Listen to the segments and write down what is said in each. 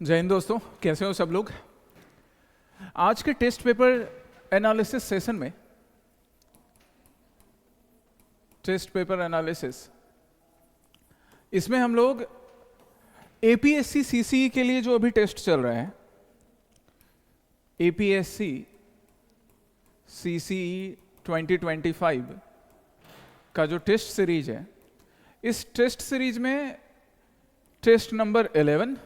जय हिंद दोस्तों, कैसे हो सब लोग। आज के टेस्ट पेपर एनालिसिस सेशन में इसमें हम लोग एपीएससी सीसीई के लिए जो अभी टेस्ट चल रहा है, एपीएससी सीसीई 2025 का जो टेस्ट सीरीज है, इस टेस्ट सीरीज में टेस्ट नंबर 11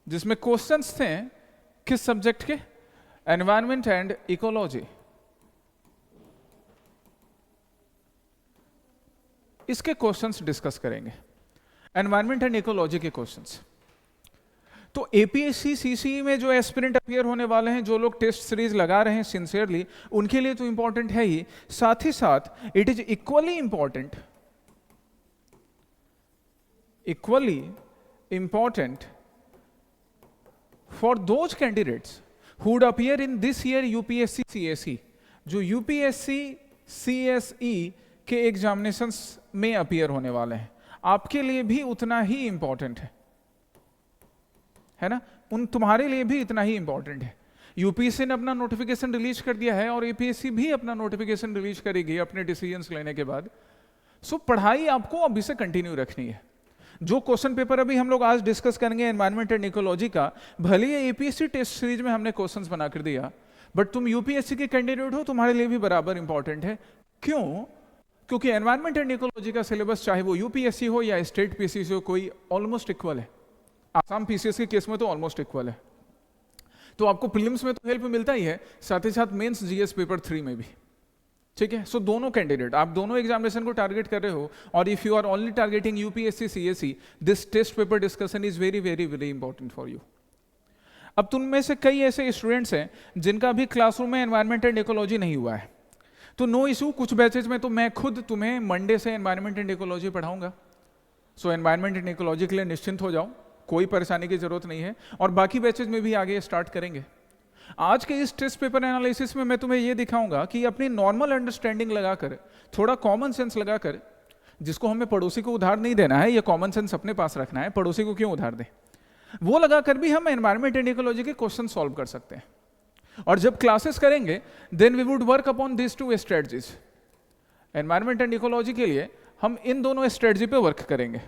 जिसमें क्वेश्चंस थे किस सब्जेक्ट के, एनवायरनमेंट एंड इकोलॉजी। इसके क्वेश्चंस डिस्कस करेंगे, एनवायरनमेंट एंड इकोलॉजी के क्वेश्चंस। तो एपीएससी सीसीई में जो एस्पिरेंट अपीयर होने वाले हैं, जो लोग टेस्ट सीरीज लगा रहे हैं सिंसियरली, उनके लिए तो इंपॉर्टेंट है ही, साथ ही साथ it is equally important for those candidates who would appear in this year UPSC CSE, जो UPSC CSE के एग्जामिनेशंस में अपीयर होने वाले हैं, आपके लिए भी उतना ही इंपॉर्टेंट है ना, तुम्हारे लिए भी इतना ही इंपॉर्टेंट है। यूपीएससी ने अपना नोटिफिकेशन रिलीज कर दिया है और एपीएससी भी अपना नोटिफिकेशन रिलीज करेगी अपने डिसीजंस लेने के बाद। सो पढ़ाई आपको अभी से कंटिन्यू रखनी है। जो क्वेश्चन पेपर अभी हम लोग आज डिस्कस करेंगे एनवायरनमेंट एंड इकोलॉजी का, भले ही एपीएससी टेस्ट सीरीज में हमने क्वेश्चंस बना कर दिया, बट तुम यूपीएससी के कैंडिडेट हो, तुम्हारे लिए भी बराबर इंपॉर्टेंट है। क्यों? क्योंकि एनवायरनमेंट एंड इकोलॉजी का सिलेबस चाहे वो यूपीएससी हो या स्टेट पीसीएस हो, कोई ऑलमोस्ट इक्वल है। आसाम पीसीएस के केस में तो ऑलमोस्ट इक्वल है। तो आपको प्रीलिम्स में तो हेल्प मिलता ही है, साथ ही साथ मेंस जीएस पेपर 3 में भी, ठीक है। सो दोनों कैंडिडेट, आप दोनों एग्जामिनेशन को टारगेट कर रहे हो, और if you are only targeting UPSC CSE, this test paper discussion is very very very important for you. अब तुम में से कई ऐसे स्टूडेंट्स हैं जिनका भी क्लासरूम में एनवायरनमेंट एंड इकोलॉजी नहीं हुआ है, तो नो इशू, कुछ बैचेज में तो मैं खुद तुम्हें मंडे से एनवायरनमेंट एंड इकोलॉजी पढ़ाऊंगा। सो एनवायरनमेंट एंड इकोलॉजी के लिए निश्चिंत हो जाओ, कोई परेशानी की जरूरत नहीं है, और बाकी बैचेज में भी आगे स्टार्ट करेंगे। आज के इस टेस्ट पेपर एनालिसिस में मैं तुम्हें यह दिखाऊंगा कि अपनी नॉर्मल अंडरस्टैंडिंग लगाकर, थोड़ा कॉमन सेंस लगाकर, जिसको हमें पड़ोसी को उधार नहीं देना है, ये कॉमन सेंस अपने पास रखना है, पड़ोसी को क्यों उधार दें, वो लगाकर भी हम एनवायरनमेंट एंड इकोलॉजी के क्वेश्चन सॉल्व कर सकते हैं। और जब क्लासेस करेंगे then we would work upon this two strategies. Environment and ecology के लिए हम इन दोनों स्ट्रेटजी पे वर्क करेंगे।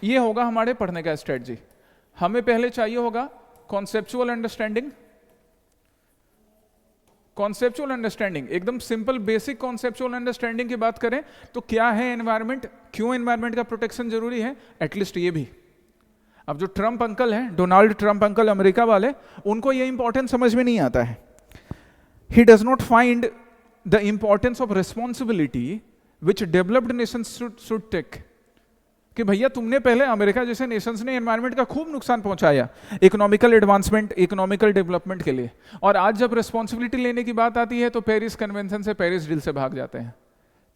ये होगा हमारे पढ़ने का स्ट्रेटजी। हमें पहले चाहिए होगा कॉन्सेप्चुअल अंडरस्टैंडिंग। कॉन्सेप्चुअल अंडरस्टैंडिंग, एकदम सिंपल बेसिक कॉन्सेप्चुअल अंडरस्टैंडिंग की बात करें तो क्या है एनवायरनमेंट, क्यों एनवायरनमेंट का प्रोटेक्शन जरूरी है, एटलीस्ट ये भी। अब जो ट्रंप अंकल हैं, डोनाल्ड ट्रंप अंकल अमेरिका वाले, उनको ये इंपॉर्टेंस समझ में नहीं आता है। He does not find the importance of responsibility which developed nations should take, कि भैया तुमने पहले, अमेरिका जैसे नेशंस ने एनवायरनमेंट का खूब नुकसान पहुंचाया इकोनॉमिकल एडवांसमेंट, इकोनॉमिकल डेवलपमेंट के लिए, और आज जब रिस्पॉन्सिबिलिटी लेने की बात आती है तो पेरिस कन्वेंशन से, पेरिस डील से भाग जाते हैं।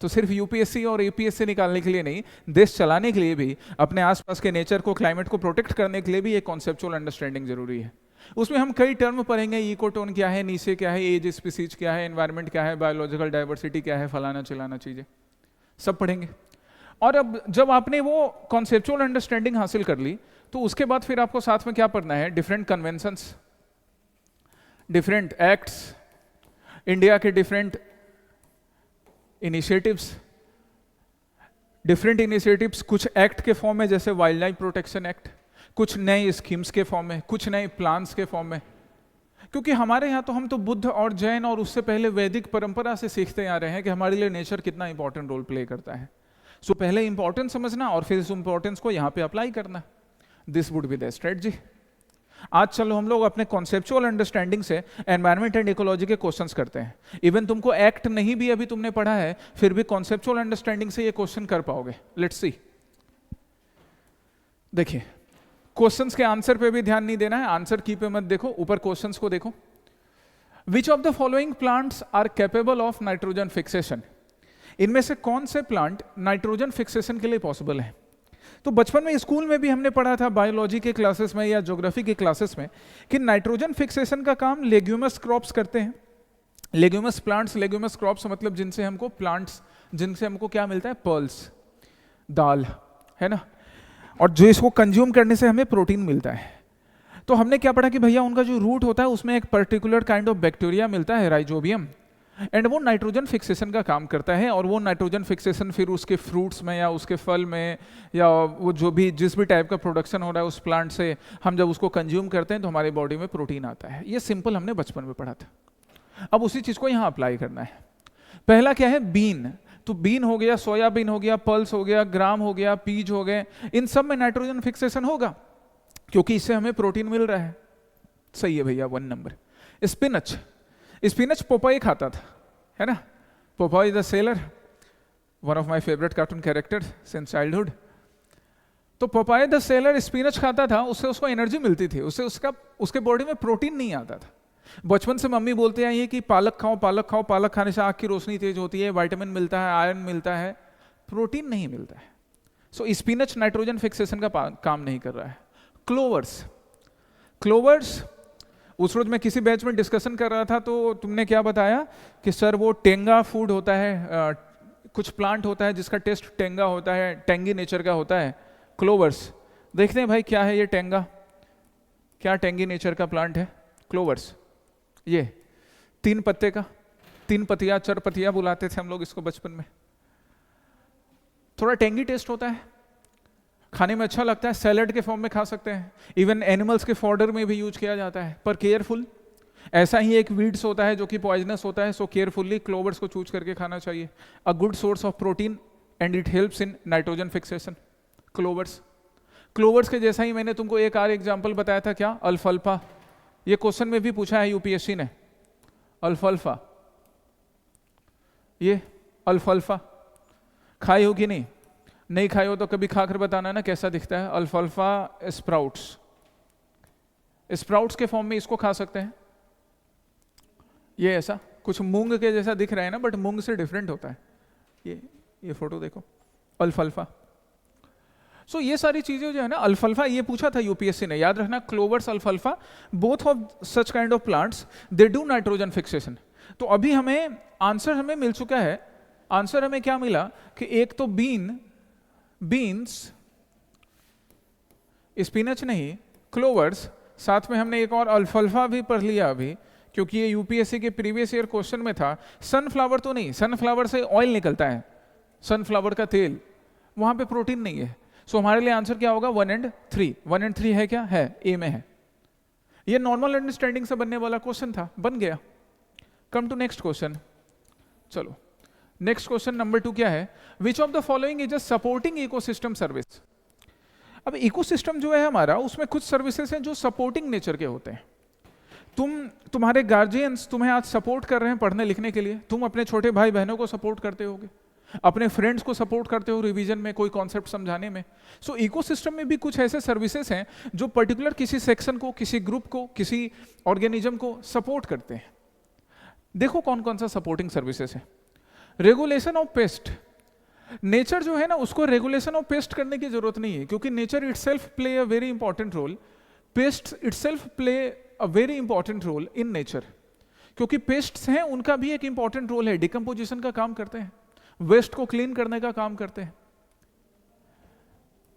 तो सिर्फ यूपीएससी और एपीएससी निकालने के लिए नहीं, देश चलाने के लिए भी, अपने आसपास के नेचर को, क्लाइमेट को प्रोटेक्ट करने के लिए भी एक कॉन्सेप्चुअल अंडरस्टैंडिंग जरूरी है। उसमें हम कई टर्म पढ़ेंगे, इकोटोन क्या है, नीचे क्या है, एज स्पीसीज क्या है, एनवायरनमेंट क्या है, बायोलॉजिकल डाइवर्सिटी क्या है, फलाना चिलाना चीजें सब पढ़ेंगे। और अब जब आपने वो कॉन्सेप्चुअल अंडरस्टैंडिंग हासिल कर ली, तो उसके बाद फिर आपको साथ में क्या पढ़ना है, different conventions, different acts, India के डिफरेंट इनिशिएटिव्स, कुछ एक्ट के फॉर्म में जैसे वाइल्ड लाइफ प्रोटेक्शन एक्ट, कुछ नए स्कीम्स के फॉर्म में, कुछ नए प्लान्स के फॉर्म में। क्योंकि हमारे यहाँ तो हम तो बुद्ध और जैन और उससे पहले वैदिक परंपरा से सीखते आ रहे हैं कि हमारे लिए नेचर कितना इंपॉर्टेंट रोल प्ले करता है। सो पहले इंपॉर्टेंस समझना और फिर इस इंपॉर्टेंस को यहाँ पे अप्लाई करना, this would be the strategy. आज चलो हम लोग अपने कॉन्सेप्चुअल अंडरस्टैंडिंग से एनवायरनमेंट एंड इकोलॉजी के क्वेश्चंस करते हैं। इवन तुमको एक्ट नहीं भी अभी तुमने पढ़ा है, फिर भी कॉन्सेप्चुअल अंडरस्टैंडिंग से ये क्वेश्चन कर पाओगे। Let's see. देखिए, क्वेश्चंस के आंसर पे भी ध्यान नहीं देना है, आंसर की पे मत देखो, ऊपर क्वेश्चंस को देखो। Which of the following plants are capable of nitrogen fixation, इनमें से कौन से प्लांट नाइट्रोजन फिक्सेशन के लिए पॉसिबल है। तो बचपन में स्कूल में भी हमने पढ़ा था, बायोलॉजी के क्लासेस में या ज्योग्राफी के क्लासेस में, कि नाइट्रोजन फिक्सेशन का काम लेग्यूमस क्रॉप्स करते हैं। लेग्यूमस प्लांट्स, लेग्यूमस क्रॉप्स मतलब जिनसे हमको प्लांट्स, जिनसे हमको क्या मिलता है, पर्ल्स, दाल, है ना। और जो इसको कंज्यूम करने से हमें प्रोटीन मिलता है। तो हमने क्या पढ़ा कि भैया उनका जो रूट होता है उसमें एक पर्टिकुलर काइंड ऑफ बैक्टीरिया मिलता है, राइजोबियम, एंड वो नाइट्रोजन फिक्सेशन का काम करता है, और वो नाइट्रोजन फिक्सेशन फिर उसके फ्रूट्स में या उसके फल में या वो जो भी जिस भी टाइप का प्रोडक्शन हो रहा है उस प्लांट से, हम जब उसको कंज्यूम करते हैं तो हमारी बॉडी में प्रोटीन आता है। ये सिंपल हमने बचपन में पढ़ा था। अब उसी चीज़ को यहाँ अप्लाई करना है। पहला क्या है, बीन। तो बीन हो गया, सोयाबीन हो गया, पल्स हो गया, ग्राम हो गया, पीज हो गए, इन सब में नाइट्रोजन फिक्सेशन होगा क्योंकि इससे हमें प्रोटीन मिल रहा है। सही है भैया, 1 नंबर। स्पिनच, स्पिनच पोपाई खाता था, है ना। Popeye the seller, one of my favourite cartoon character since childhood. तो पोपाई द सेलर स्पिनच खाता था, उससे उसको एनर्जी मिलती थी, उससे उसके बॉडी में प्रोटीन नहीं आता था। बचपन से मम्मी बोलते आई है कि पालक खाओ, पालक खाओ, पालक खाने से आँख की रोशनी तेज होती है, विटामिन मिलता है, आयरन मिलता है, प्रोटीन नहीं मिलता है। सो स्पिनच नाइट्रोजन फिक्सेशन का काम नहीं कर रहा है। क्लोवर्स, क्लोवर्स उस रोज मैं किसी बैच में डिस्कशन कर रहा था तो तुमने क्या बताया कि सर वो टेंगा फूड होता है, कुछ प्लांट होता है जिसका टेस्ट टेंगा होता है, टेंगी नेचर का होता है, क्लोवर्स। देखते हैं भाई क्या है ये टेंगा, क्या टेंगी नेचर का प्लांट है क्लोवर्स। ये 3 पत्ते का, 3 पतिया, चरपतिया बुलाते थे हम लोग इसको बचपन में। थोड़ा टेंगी टेस्ट होता है, खाने में अच्छा लगता है, सैलेड के फॉर्म में खा सकते हैं, इवन एनिमल्स के फॉडर में भी यूज किया जाता है, पर केयरफुल। ऐसा ही एक वीड्स होता है जो कि पॉइजनस होता है, सो केयरफुली क्लोवर्स को चूज करके खाना चाहिए। A good source of protein and it helps in nitrogen fixation, clovers. Clovers के जैसा ही मैंने तुमको एक और एग्जाम्पल बताया था, क्या, अल्फाल्फा। ये क्वेश्चन में भी पूछा है यूपीएससी ने, अल्फाल्फा। ये अल्फाल्फा खाई हो कि नहीं, नहीं खाई हो तो कभी खाकर बताना ना कैसा दिखता है। अल्फाल्फा स्प्राउट्स, स्प्राउट्स के फॉर्म में इसको खा सकते हैं। ये ऐसा कुछ मूंग के जैसा दिख रहा है ना, बट मूंग से डिफरेंट होता है। ये फोटो देखो, अल्फाल्फा। सो ये सारी चीजें जो है ना, अल्फाल्फा ये पूछा था यूपीएससी ने, याद रखना। क्लोवर्स, अल्फाल्फा, both of such kind of plants they do nitrogen fixation. तो अभी हमें आंसर हमें मिल चुका है। आंसर हमें क्या मिला कि एक तो बीन्स, स्पिनच नहीं, क्लोवर्स, साथ में हमने एक और अल्फाल्फा भी पढ़ लिया अभी, क्योंकि ये यूपीएससी के प्रीवियस ईयर क्वेश्चन में था। सनफ्लावर तो नहीं, सनफ्लावर से ऑयल निकलता है, सनफ्लावर का तेल, वहां पे प्रोटीन नहीं है। सो हमारे लिए आंसर क्या होगा, 1 और 3। 1 और 3 है क्या, है, ए में है। ये नॉर्मल अंडरस्टैंडिंग से बनने वाला क्वेश्चन था, बन गया। Come to next question. चलो नेक्स्ट क्वेश्चन नंबर 2 क्या है, which of the following is a supporting ecosystem service. अब इकोसिस्टम जो है हमारा, उसमें कुछ सर्विसेज हैं जो सपोर्टिंग नेचर के होते हैं। तुम्हारे गार्जियंस तुम्हें आज सपोर्ट कर रहे हैं पढ़ने लिखने के लिए, तुम अपने छोटे भाई बहनों को सपोर्ट करते होगे, अपने फ्रेंड्स को सपोर्ट करते हो रिवीजन में, कोई कॉन्सेप्ट समझाने में। सो इकोसिस्टम में भी कुछ ऐसे सर्विसेज हैं जो पर्टिकुलर किसी सेक्शन को, किसी ग्रुप को, किसी ऑर्गेनिज्म को सपोर्ट करते हैं। देखो कौन कौन सा सपोर्टिंग सर्विसेज है। रेगुलेशन ऑफ पेस्ट, नेचर जो है ना उसको रेगुलेशन ऑफ पेस्ट करने की जरूरत नहीं है, क्योंकि nature itself play a very important role, pest itself play a very important role in nature, क्योंकि पेस्ट्स हैं उनका भी एक इंपॉर्टेंट रोल है, डिकम्पोजिशन का काम करते हैं, वेस्ट को क्लीन करने का काम करते हैं।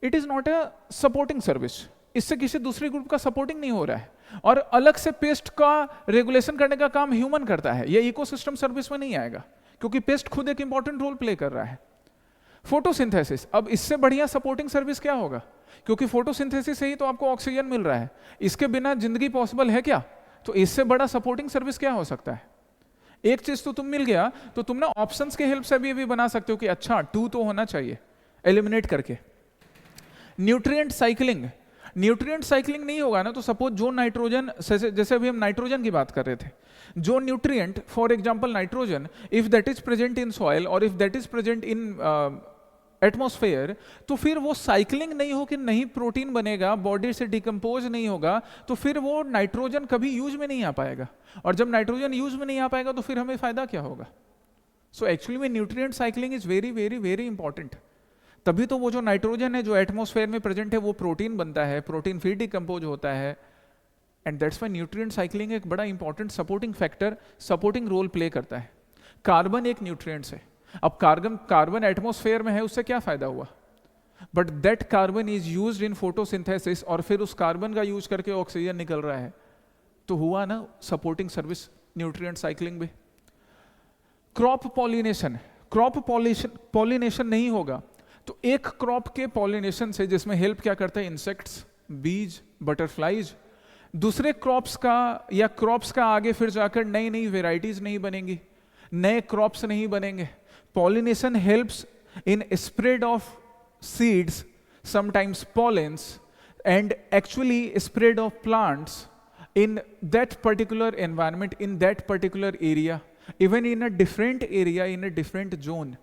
It is not a supporting service, इससे किसी दूसरे ग्रुप का सपोर्टिंग नहीं हो रहा है, और अलग से पेस्ट का रेगुलेशन करने का काम ह्यूमन करता है, ये इकोसिस्टम सर्विस में नहीं आएगा, क्योंकि पेस्ट खुद एक इंपॉर्टेंट रोल प्ले कर रहा है। फोटोसिंथेसिस, अब इससे बढ़िया सपोर्टिंग सर्विस क्या होगा, क्योंकि फोटोसिंथेसिस से ही तो आपको ऑक्सीजन मिल रहा है, इसके बिना जिंदगी पॉसिबल है क्या, तो इससे बड़ा सपोर्टिंग सर्विस क्या हो सकता है। एक चीज तो तुम मिल गया, तो तुम ना ऑप्शंस के हेल्प से भी बना सकते हो कि अच्छा 2 तो होना चाहिए, एलिमिनेट करके। न्यूट्रिएंट साइक्लिंग, न्यूट्रिएंट साइक्लिंग नहीं होगा ना, तो सपोज जो नाइट्रोजन, जैसे अभी हम नाइट्रोजन की बात कर रहे थे, जो nutrient for example nitrogen, if that is present in soil और if that is present in atmosphere, तो फिर वो साइक्लिंग नहीं हो कि नहीं प्रोटीन बनेगा, बॉडी से डिकम्पोज नहीं होगा, तो फिर वो नाइट्रोजन कभी यूज में नहीं आ पाएगा, और जब नाइट्रोजन यूज में नहीं आ पाएगा तो फिर हमें फायदा क्या होगा। सो एक्चुअली में nutrient cycling is very very very important, तभी तो वो जो नाइट्रोजन है जो एटमॉस्फेयर में प्रेजेंट है वो प्रोटीन बनता है, प्रोटीन फिर डिकम्पोज होता है, and that's why nutrient cycling एक बड़ा important supporting factor, supporting role play करता है। कार्बन एक न्यूट्रिएंट्स है, अब कार्बन एटमॉस्फेयर में है, उससे क्या फायदा हुआ, but that carbon is used in photosynthesis, और फिर उस कार्बन का यूज करके ऑक्सीजन निकल रहा है, तो हुआ ना सपोर्टिंग सर्विस न्यूट्रिएंट साइक्लिंग में। क्रॉप पॉलिनेशन, क्रॉप पॉलिनेशन नहीं होगा तो एक क्रॉप के पॉलिनेशन से, जिसमें हेल्प क्या करता है, इंसेक्ट्स, बीज, बटरफ्लाइज, दूसरे क्रॉप्स का या क्रॉप्स का आगे फिर जाकर नई नई वेराइटीज नहीं बनेंगी, नए क्रॉप्स नहीं बनेंगे। Pollination helps in spread of seeds, sometimes pollens, and actually spread of plants in that particular environment, in that particular area, even in a different area, in a different zone।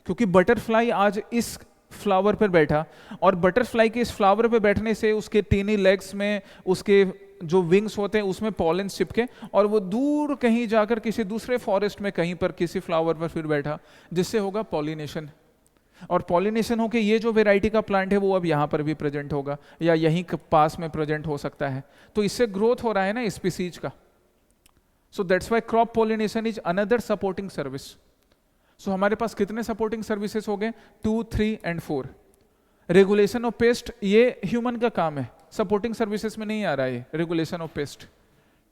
क्योंकि butterfly आज इस flower पर बैठा, और butterfly के इस flower पर बैठने से उसके टीनी लेग्स में उसके जो विंग्स होते हैं उसमें पॉलन चिपके, और वो दूर कहीं जाकर किसी दूसरे फॉरेस्ट में कहीं पर किसी फ्लावर पर फिर बैठा, जिससे होगा पॉलिनेशन। और पॉलिनेशन होके ये जो वेराइटी का प्लांट है वो अब यहाँ पर भी प्रेजेंट होगा या यहीं पास में प्रेजेंट हो सकता है, तो इससे ग्रोथ हो रहा है ना स्पीसीज का। So that's why crop pollination is another supporting service. सो हमारे पास कितने सपोर्टिंग सर्विसेज हो गए, 2, 3 and 4। रेगुलेशन ऑफ पेस्ट ये ह्यूमन का काम है, सपोर्टिंग सर्विसेज में नहीं आ रहा है रेगुलेशन ऑफ पेस्ट।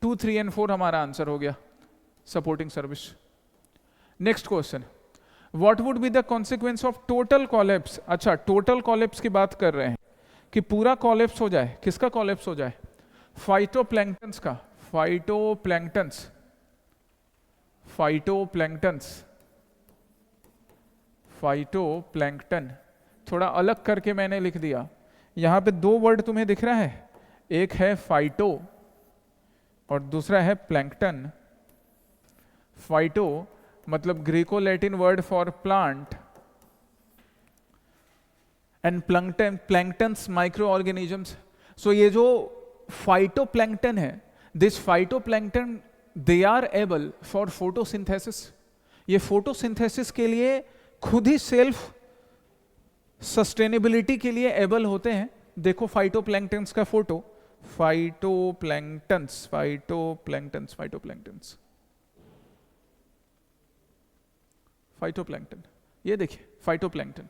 2, 3 and 4 हमारा आंसर हो गया supporting service. Next question, what would be the consequence of total collapse. अच्छा, टोटल कॉलेप्स की बात कर रहे हैं कि पूरा कॉलेप्स हो जाए। किसका कॉलेप्स हो जाए, फाइटोप्लैंक्टन्स का। फाइटोप्लैंक्टन्स, फाइटोप्लैंक्टन्स, फाइटोप्लैंक्टन थोड़ा अलग करके मैंने लिख दिया। यहां पे दो वर्ड तुम्हें दिख रहा है, एक है फाइटो और दूसरा है प्लैंक्टन। फाइटो मतलब Greco Latin word for plant, and plankton, planktons microorganisms. So ये जो फाइटोप्लैंक्टन है, this phytoplankton they are able for photosynthesis. ये फोटोसिंथेसिस के लिए खुद ही सेल्फ सस्टेनेबिलिटी के लिए एबल होते हैं। देखो फाइटोप्लैंक्टन्स का photo, phytoplanktons, phytoplanktons, phytoplanktons, phytoplankton, ये देखिए फाइटोप्लैंक्टन।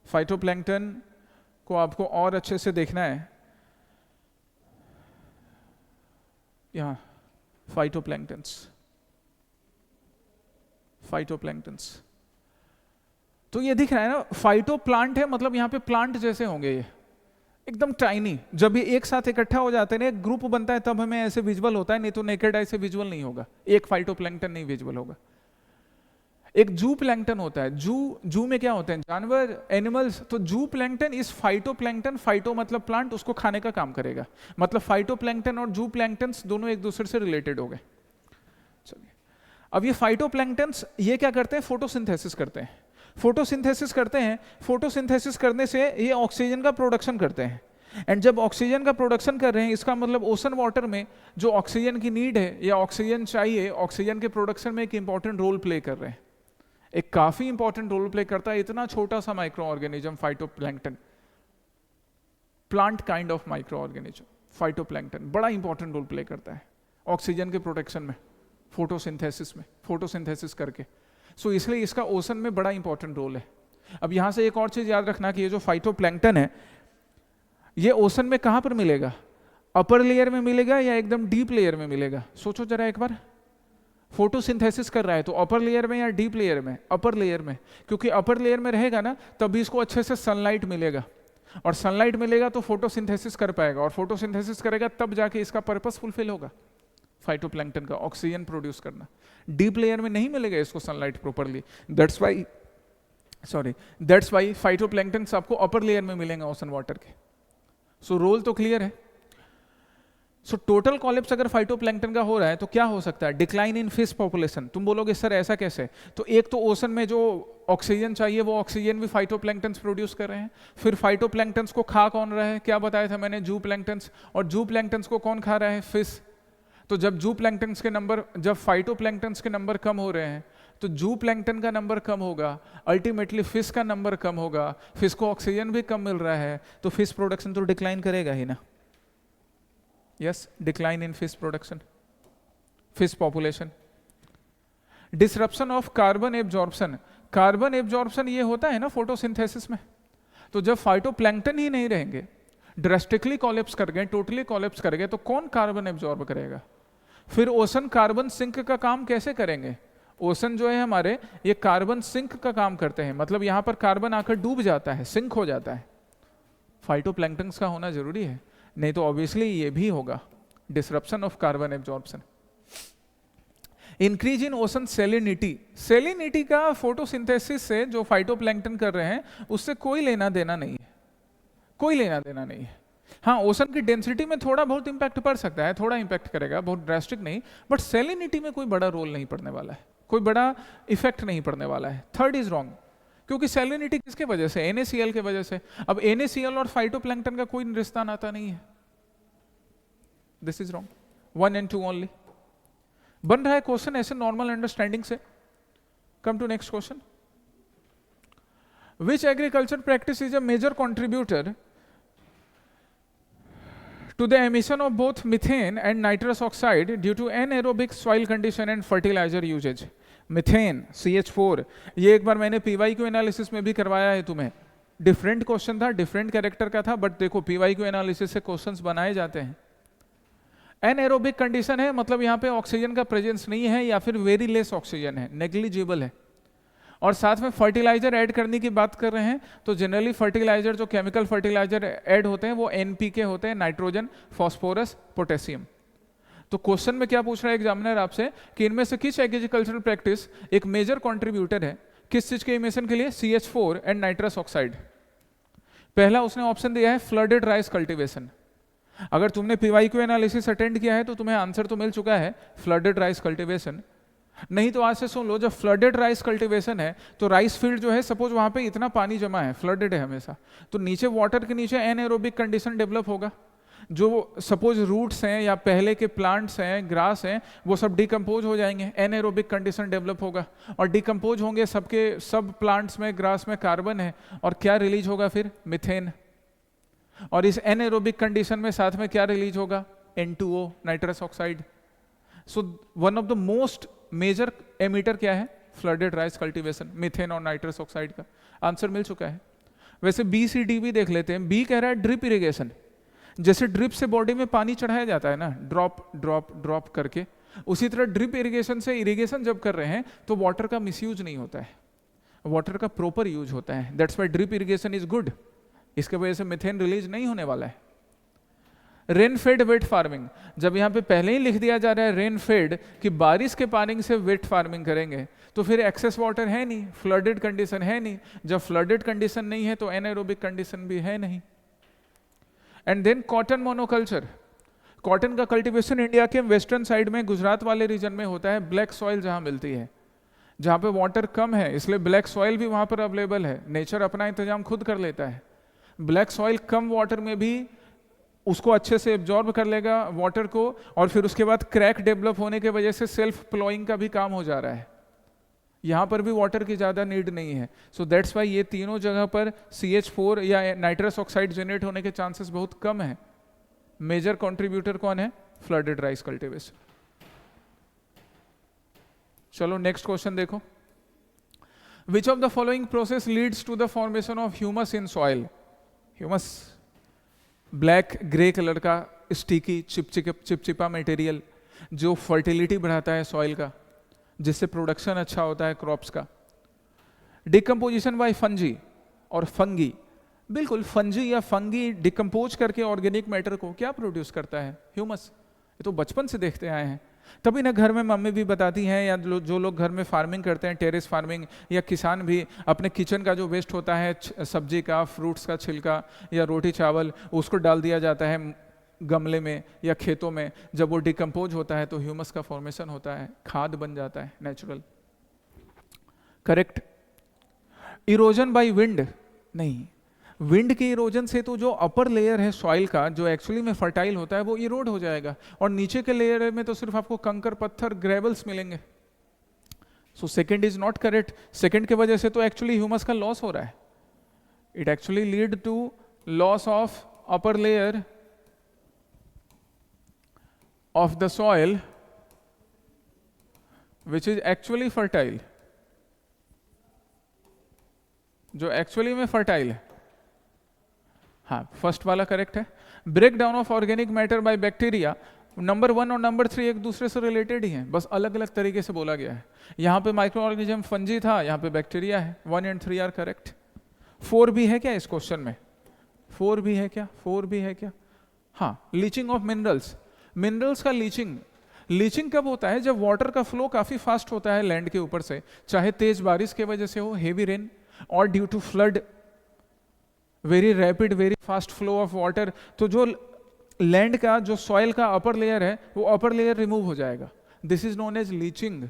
फाइटोप्लैंक्टन को आपको और अच्छे से देखना है, यहां फाइटोप्लैंक्टन्स, फाइटोप्लैंक्टन्स। तो ये दिख रहा है ना, फाइटो प्लांट है, मतलब यहाँ पे प्लांट जैसे होंगे ये एकदम टाइनी। जब ये एक साथ इकट्ठा हो जाते हैं, एक ग्रुप बनता है, तब हमें ऐसे विजुअल होता है, नहीं तो नेकेड आई से विजुअल नहीं होगा, एक फाइटोप्लैंक्टन नहीं विजुअल होगा। एक जू प्लैंक्टन होता है। जू में क्या होते हैं, जानवर, एनिमल्स। तो जू प्लैंक्टन इस फाइटोप्लैंक्टन, फाइटो मतलब प्लांट, उसको खाने का काम करेगा। मतलब फाइटोप्लैंक्टन और जू प्लैंक्टन्स दोनों एक दूसरे से रिलेटेड हो गए। चलिए, अब ये फाइटोप्लैंक्टन्स ये क्या करते हैं, फोटोसिंथेसिस करते हैं। फोटोसिंथेसिस करते हैं, फोटोसिंथेसिस करने से ये ऑक्सीजन का प्रोडक्शन करते हैं। एंड जब ऑक्सीजन का प्रोडक्शन कर रहे हैं, इसका मतलब ओशन वाटर में जो ऑक्सीजन की नीड है या ऑक्सीजन चाहिए, ऑक्सीजन के प्रोडक्शन में एक इंपॉर्टेंट रोल प्ले कर रहे हैं, एक काफी इंपॉर्टेंट रोल प्ले करता है। इतना छोटा सा micro organism phytoplankton, plant kind of micro organism phytoplankton बड़ा इंपॉर्टेंट रोल प्ले करता है ऑक्सीजन के प्रोटेक्शन में, फोटोसिंथेसिस में, फोटोसिंथेसिस करके। सो इसलिए इसका ओशन में बड़ा इंपॉर्टेंट रोल है। अब यहां से एक और चीज याद रखना कि ये जो फाइटोप्लैंक्टन है, ये ओशन में कहां पर मिलेगा, अपर लेयर में मिलेगा या एकदम डीप लेयर में मिलेगा। सोचो जरा एक बार, फोटोसिंथेसिस कर रहा है तो अपर लेयर में या डीप लेयर में, अपर लेयर में, क्योंकि अपर लेयर में रहेगा ना तभी इसको अच्छे से सनलाइट मिलेगा, और सनलाइट मिलेगा तो फोटोसिंथेसिस कर पाएगा, और फोटोसिंथेसिस करेगा तब जाके इसका पर्पस फुलफिल होगा फाइटोप्लैंक्टन का, ऑक्सीजन प्रोड्यूस करना। डीप लेयर में नहीं मिलेगा इसको sunlight properly, that's why phytoplankton आपको अपर लेयर में मिलेंगे ओशन वाटर के। सो रोल तो क्लियर है। सो टोटल कॉलेप्स अगर फाइटोप्लैंक्टन का हो रहा है तो क्या हो सकता है, डिक्लाइन इन फिश पॉपुलेशन। तुम बोलोगे सर ऐसा कैसे, तो एक तो ओशन में जो ऑक्सीजन चाहिए वो ऑक्सीजन भी फाइटोप्लैंक्टन्स प्रोड्यूस कर रहे हैं। फिर फाइटोप्लैंक्टन्स को खा कौन रहा है, क्या बताया था मैंने, जू प्लैंक्टन्स, और जू प्लैंक्टन्स को कौन खा रहा है, फिश। तो जब जू प्लैंक्टन्स के नंबर, जब फाइटोप्लैंक्टन्स के नंबर कम हो रहे हैं तो जू प्लैंक्टन का नंबर कम होगा, अल्टीमेटली फिश का नंबर कम होगा, फिश को ऑक्सीजन भी कम मिल रहा है, तो फिश प्रोडक्शन तो डिक्लाइन करेगा ही ना। Yes, decline in fish production, fish population. Disruption of carbon absorption, carbon absorption ये होता है ना फोटोसिंथेसिस में, तो जब फाइटोप्लैंक्टन ही नहीं रहेंगे, ड्रास्टिकली कोलैप्स कर गए, टोटली कोलैप्स कर गए, तो कौन कार्बन एब्जॉर्ब करेगा? फिर ओशन कार्बन सिंक का काम कैसे करेंगे? ओशन जो है हमारे, ये कार्बन सिंक का काम करते हैं, मतलब यहां पर कार्बन आकर डूब जाता है, सिंक हो जाता है। फाइटोप्लैंक्टन्स का होना जरूरी है, नहीं तो ऑब्वियसली ये भी होगा, disruption of carbon absorption. Increase in ocean salinity, salinity का फोटोसिंथेसिस से जो फाइटोप्लैंक्टन कर रहे हैं उससे कोई लेना देना नहीं है, कोई लेना देना नहीं है। हाँ, ओशन की डेंसिटी में थोड़ा बहुत इंपैक्ट पड़ सकता है, थोड़ा इंपैक्ट करेगा, बहुत ड्रास्टिक नहीं, बट सेलिनिटी में कोई बड़ा रोल नहीं पड़ने वाला है, कोई बड़ा इफेक्ट नहीं पड़ने वाला है। थर्ड इज रॉन्ग, क्योंकि सेलिनिटी किसके वजह से? NaCl के वजह से। अब NaCl और फाइटोप्लैंक्टन का कोई रिश्ता नाता नहीं है, this is wrong, 1 and 2 only. बन रहा है क्वेश्चन ऐसे नॉर्मल अंडरस्टैंडिंग से। Come to next question. Which agriculture practice is a major contributor to the emission of both methane and nitrous oxide due to anaerobic soil condition and fertilizer usage? Methane CH4, ये एक बार मैंने PYQ analysis में भी करवाया है तुम्हें, different question था, different character का था, बट देखो PYQ एनालिसिस से क्वेश्चंस बनाए जाते हैं। एनएरोबिक कंडीशन है, मतलब यहाँ पे ऑक्सीजन का प्रेजेंस नहीं है या फिर वेरी लेस ऑक्सीजन है, नेग्लिजिबल है। और साथ में फर्टिलाइजर ऐड करने की बात कर रहे हैं, तो जनरली फर्टिलाइजर जो केमिकल फर्टिलाइजर ऐड होते हैं वो NPK होते हैं, नाइट्रोजन, फॉस्फोरस, पोटेशियम। तो क्वेश्चन में क्या पूछ रहा है एग्जामिनर आपसे कि इनमें से किस एग्रीकल्चरल प्रैक्टिस एक मेजर कंट्रीब्यूटर है किस चीज के इमिशन के लिए? CH4 and nitrous oxide. पहला उसने ऑप्शन दिया है फ्लडेड राइस कल्टीवेशन। अगर तुमने PYQ एनालिसिस अटेंड किया है तो तुम्हें आंसर तो मिल चुका है, फ्लडेड राइस कल्टीवेशन। नहीं तो आज से सुन लो, जब फ्लडेड राइस कल्टीवेशन है तो राइस फील्ड जो है, सपोज वहां पे इतना पानी जमा है, फ्लडेड है हमेशा, तो नीचे वाटर के नीचे एनएरोबिक कंडीशन डेवलप होगा। जो सपोज रूट्स हैं या पहले के प्लांट्स हैं, ग्रास हैं, वो सब डिकम्पोज हो जाएंगे, एनएरोबिक कंडीशन डेवलप होगा, और डिकम्पोज होंगे सबके सब प्लांट्स में, ग्रास में कार्बन है, और क्या रिलीज होगा फिर? मीथेन। और इस एनएरोबिक कंडीशन में साथ में क्या रिलीज होगा? N2O, nitrous oxide. So one of the most major emitter क्या है? फ्लडेड राइस कल्टीवेशन, मीथेन और नाइट्रस ऑक्साइड का आंसर मिल चुका है। वैसे BCD भी देख लेते हैं। बी कह रहा है ड्रिप इरिगेशन, जैसे ड्रिप से बॉडी में पानी चढ़ाया जाता है ना, ड्रॉप ड्रॉप ड्रॉप करके, उसी तरह ड्रिप इरिगेशन से इरिगेशन जब कर रहे हैं तो वाटर का मिसयूज नहीं होता है, वाटर का प्रॉपर यूज होता है। That's why drip irrigation is good, इसके वजह से मीथेन रिलीज नहीं होने वाला है। रेन फेड वेट फार्मिंग, जब यहाँ पे पहले ही लिख दिया जा रहा है रेन फेड कि बारिश के पानी से वेट फार्मिंग करेंगे, तो फिर एक्सेस वाटर है नहीं, फ्लडेड कंडीशन है नहीं। जब फ्लडेड कंडीशन नहीं है तो एनाएरोबिक कंडीशन भी है नहीं। And then cotton monoculture, cotton का कल्टीवेशन इंडिया के वेस्टर्न साइड में, गुजरात वाले रीजन में होता है। ब्लैक सॉइल जहाँ मिलती है, जहाँ पे वाटर कम है, इसलिए ब्लैक सॉइल भी वहाँ पर अवेलेबल है, नेचर अपना इंतजाम खुद कर लेता है। ब्लैक सॉइल कम वाटर में भी उसको अच्छे से एब्जॉर्ब कर लेगा वाटर को, और फिर उसके बाद क्रैक डेवलप होने के वजह से सेल्फ प्लॉइंग का भी काम हो जा रहा है। यहाँ पर भी वाटर की ज़्यादा नीड नहीं है। सो दैट्स वाई ये तीनों जगह पर CH4 या नाइट्रस ऑक्साइड जनरेट होने के चांसेस बहुत कम है। मेजर कंट्रीब्यूटर कौन है? Flooded rice cultivation. चलो नेक्स्ट क्वेश्चन देखो। Which of the following process leads to the formation of humus in soil? Humus black grey colour का स्टिकी चिपचिपा मटेरियल जो फर्टिलिटी बढ़ाता है सॉइल का, जिससे प्रोडक्शन अच्छा होता है क्रॉप्स का। डिकम्पोजिशन बाय फंजी और फंगी, बिल्कुल फंजी या फंगी डिकम्पोज करके ऑर्गेनिक मैटर को क्या प्रोड्यूस करता है? ह्यूमस। ये तो बचपन से देखते आए हैं, तभी ना घर में मम्मी भी बताती हैं, या जो लोग घर में फार्मिंग करते हैं, टेरेस फार्मिंग, या किसान भी अपने किचन का जो वेस्ट होता है, सब्जी का, फ्रूट्स का छिलका या रोटी चावल, उसको डाल दिया जाता है गमले में या खेतों में। जब वो डिकम्पोज होता है तो ह्यूमस का फॉर्मेशन होता है, खाद बन जाता है natural. Correct. Erosion by wind, नहीं, विंड के इरोजन से तो जो अपर लेयर है सॉइल का, जो एक्चुअली में फर्टाइल होता है, वो इरोड हो जाएगा, और नीचे के लेयर में तो सिर्फ आपको कंकर, पत्थर, ग्रेवल्स मिलेंगे। सो second is not correct. Second के वजह से तो एक्चुअली ह्यूमस का लॉस हो रहा है। It actually lead to loss of upper layer of the soil which is actually fertile, जो एक्चुअली में फर्टाइल है। हाँ, फर्स्ट वाला करेक्ट है। Break down of organic matter by bacteria, number 1 और नंबर 3 एक दूसरे से रिलेटेड ही हैं, बस अलग अलग तरीके से बोला गया है। यहाँ पे माइक्रो ऑर्गेनिज्म फंजी था, यहाँ पे बैक्टीरिया है। 1 एंड 3 आर करेक्ट। 4 भी है क्या इस क्वेश्चन में? 4 भी है क्या? 4 भी है क्या? हाँ, लीचिंग ऑफ मिनरल्स। मिनरल्स का लीचिंग कब होता है? जब वाटर का फ्लो काफी फास्ट होता है लैंड के ऊपर से, चाहे तेज बारिश के वजह से हो, हेवी रेन, और due to flood, very rapid very fast flow of water, तो जो लैंड का, जो सॉइल का अपर लेयर है, वो अपर लेयर रिमूव हो जाएगा। This is known as leaching.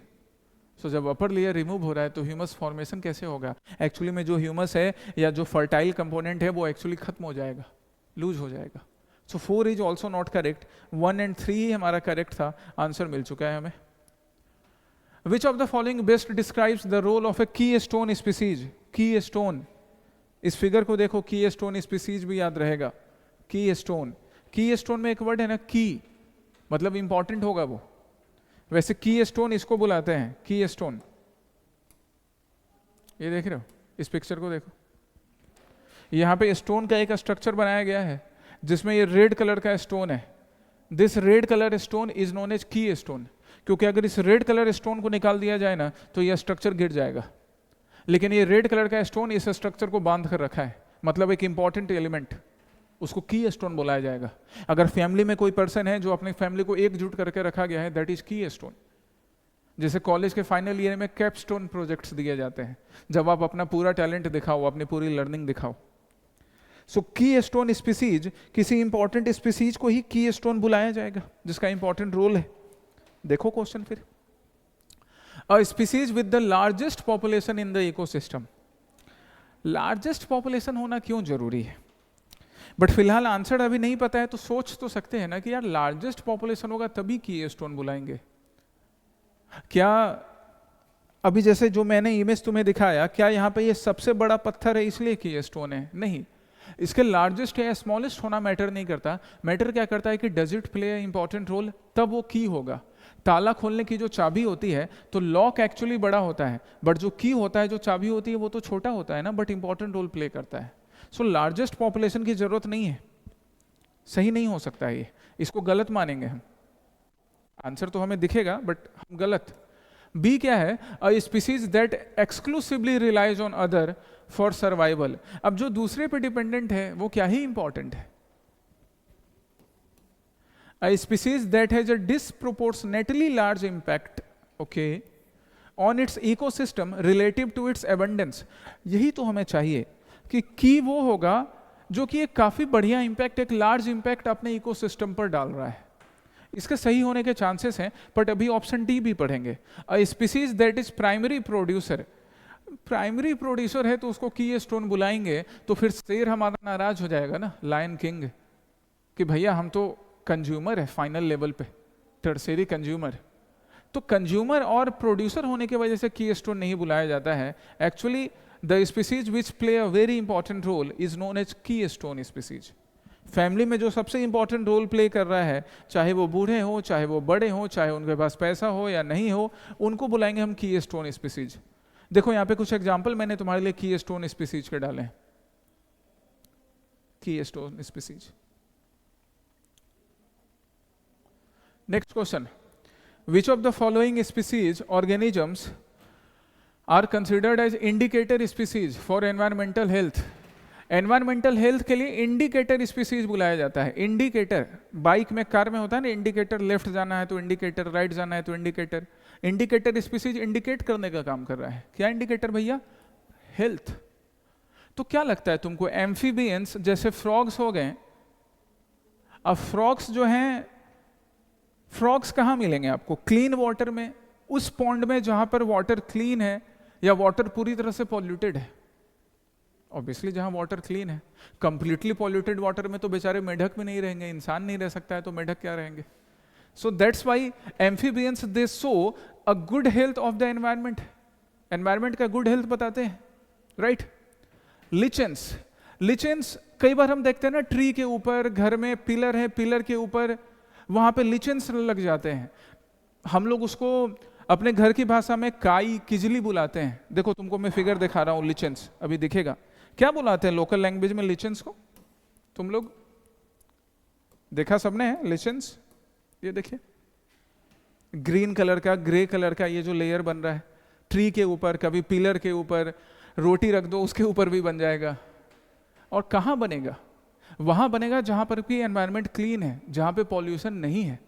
So जब अपर लेयर रिमूव हो रहा है तो ह्यूमस फॉर्मेशन कैसे होगा? एक्चुअली में जो ह्यूमस है या जो फर्टाइल कंपोनेंट है वो एक्चुअली खत्म हो जाएगा, लूज हो जाएगा। So 4 is also not correct. 1 and 3 हमारा करेक्ट था, आंसर मिल चुका है हमें। Which of the following best describes the role of a keystone species? Keystone, इस फिगर को देखो, की स्टोन स्पीसीज भी याद रहेगा। की स्टोन, की स्टोन में एक वर्ड है ना, की, मतलब इंपॉर्टेंट होगा वो। वैसे की स्टोन इसको बुलाते हैं, की स्टोन। ये देख रहे हो, इस पिक्चर को देखो, यहाँ पे स्टोन का एक स्ट्रक्चर बनाया गया है जिसमें ये रेड कलर का स्टोन है। This red colour stone is known as keystone, क्योंकि अगर इस रेड कलर स्टोन को निकाल दिया जाए ना तो यह स्ट्रक्चर गिर जाएगा। लेकिन ये रेड कलर का स्टोन इस स्ट्रक्चर को बांध कर रखा है, मतलब एक इंपॉर्टेंट एलिमेंट, उसको की स्टोन बुलाया जाएगा। अगर फैमिली में कोई पर्सन है जो अपनी फैमिली को एकजुट करके रखा गया है, दैट इज की स्टोन। जैसे कॉलेज के फाइनल ईयर में कैपस्टोन प्रोजेक्ट्स दिए जाते हैं, जब आप अपना पूरा टैलेंट दिखाओ, अपनी पूरी लर्निंग दिखाओ। सो की स्टोन स्पीसीज, किसी इंपॉर्टेंट स्पीसीज को ही की स्टोन बुलाया जाएगा जिसका इंपॉर्टेंट रोल है। देखो क्वेश्चन फिर, a species with the largest population in the ecosystem. Largest population होना क्यों जरूरी है? बट फिलहाल आंसर अभी नहीं पता है, तो सोच तो सकते हैं ना कि यार लार्जेस्ट पॉपुलेशन होगा तभी की स्टोन बुलाएंगे। क्या अभी जैसे जो मैंने इमेज तुम्हें दिखाया, क्या यहाँ पे ये सबसे बड़ा पत्थर है इसलिए की स्टोन है? नहीं, इसके लार्जेस्ट या स्मॉलेस्ट होना मैटर नहीं करता। मैटर क्या करता है कि does it play important role, तब वो की होगा। ताला खोलने की जो चाबी होती है तो लॉक एक्चुअली बड़ा होता है, बट जो की होता है, जो चाबी होती है, वो तो छोटा होता है ना, बट इंपॉर्टेंट रोल प्ले करता है। सो लार्जेस्ट पॉपुलेशन की जरूरत नहीं है, सही नहीं हो सकता है ये, इसको गलत मानेंगे हम। आंसर तो हमें दिखेगा बट हम गलत। बी क्या है? A species that exclusively relies on other for survival. अब जो दूसरे पे डिपेंडेंट है वो क्या ही इंपॉर्टेंट है? A species that has a disproportionately large impact, okay, on its ecosystem relative to its abundance। यही तो हमें चाहिए कि वो होगा जो कि एक काफी बढ़िया इंपैक्ट, एक लार्ज इंपैक्ट अपने इकोसिस्टम पर डाल रहा है। इसके सही होने के चांसेस हैं, बट अभी ऑप्शन डी भी पढ़ेंगे। अ species that is primary producer. Primary producer है तो उसको की स्टोन बुलाएंगे तो फिर शेर हमारा नाराज हो जाएगा ना, लायन किंग, कि भैया हम तो कंज्यूमर है फाइनल लेवल पे, टर्सरी कंज्यूमर। तो कंज्यूमर और प्रोड्यूसर होने की वजह से की स्टोन नहीं बुलाया जाता है। Actually the species which play a very important role is known as keystone species. Family में जो सबसे इंपॉर्टेंट रोल प्ले कर रहा है, चाहे वो बूढ़े हो, चाहे वो बड़े हो, चाहे उनके पास पैसा हो या नहीं हो, उनको बुलाएंगे हम की स्टोन स्पीसीज। देखो यहाँ पे कुछ एग्जाम्पल मैंने तुम्हारे लिए की स्टोन स्पीसीज के डाले हैं। की stone species. Next question. Which of the following species organisms are considered as indicator species for environmental health? Environmental health के लिए indicator species बुलाया जाता है। Indicator, बाइक में, कार में होता है ना इंडिकेटर, लेफ्ट जाना है तो इंडिकेटर, राइट जाना है तो इंडिकेटर। इंडिकेटर स्पीसीज इंडिकेट करने का काम कर रहा है। क्या इंडिकेटर भैया? हेल्थ। तो क्या लगता है तुमको, एम्फीबियंस जैसे फ्रॉग्स हो गए, अब फ्रॉग्स जो हैं, फ्रॉग्स कहाँ मिलेंगे आपको? क्लीन वाटर में, उस पॉन्ड में जहां पर वाटर क्लीन है या वाटर पूरी तरह से पॉल्यूटेड है। ऑब्वियसली जहां वाटर क्लीन है। कंप्लीटली पॉल्यूटेड वाटर में तो बेचारे मेढक भी नहीं रहेंगे, इंसान नहीं रह सकता है तो मेढक क्या रहेंगे? सो that's why amphibians they show a good health of the environment. Environment का गुड हेल्थ बताते हैं, राइट? लिचेंस, लिचेंस कई बार हम देखते हैं ना, ट्री के ऊपर, घर में पिलर है, पिलर के ऊपर वहां पे लिचेंस लग जाते हैं। हम लोग उसको अपने घर की भाषा में काई, किजली बुलाते हैं। देखो तुमको मैं फिगर दिखा रहा हूँ, लिचेंस अभी दिखेगा। क्या बुलाते हैं लोकल लैंग्वेज में लिचेंस को? तुम लोग देखा सबने है लिचेंस? ये देखिए ग्रीन कलर का, ग्रे कलर का ये जो लेयर बन रहा है ट्री के ऊपर, कभी पिलर के ऊपर रोटी रख दो उसके ऊपर भी बन जाएगा। और कहाँ बनेगा? वहाँ बनेगा जहाँ पर भी एनवायरनमेंट क्लीन है, जहाँ पे पॉल्यूशन नहीं है।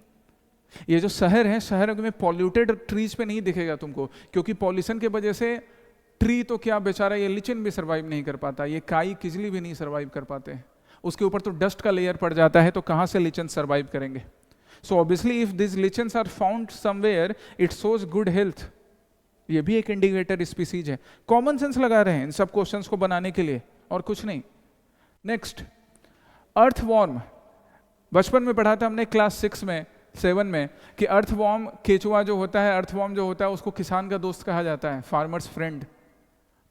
ये जो शहर है, शहर में पॉल्यूटेड ट्रीज पे नहीं दिखेगा तुमको, क्योंकि पॉल्यूशन के वजह से ट्री तो क्या बेचारा, ये लिचन भी सर्वाइव नहीं कर पाता, ये काई किजली भी नहीं सर्वाइव कर पाते हैं। उसके ऊपर तो डस्ट का लेयर पड़ जाता है, तो कहाँ से लिचन सर्वाइव करेंगे? So obviously if this lichens are found somewhere it shows good health. ये भी एक इंडिकेटर स्पीसीज है। कॉमन सेंस लगा रहे हैं इन सब क्वेश्चंस को बनाने के लिए, और कुछ नहीं। Next, earthworm. बचपन में पढ़ा था हमने क्लास 6 में 7 में कि अर्थवॉर्म, केचुआ जो होता है, अर्थवॉर्म जो होता है उसको किसान का दोस्त कहा जाता है, फार्मर्स फ्रेंड।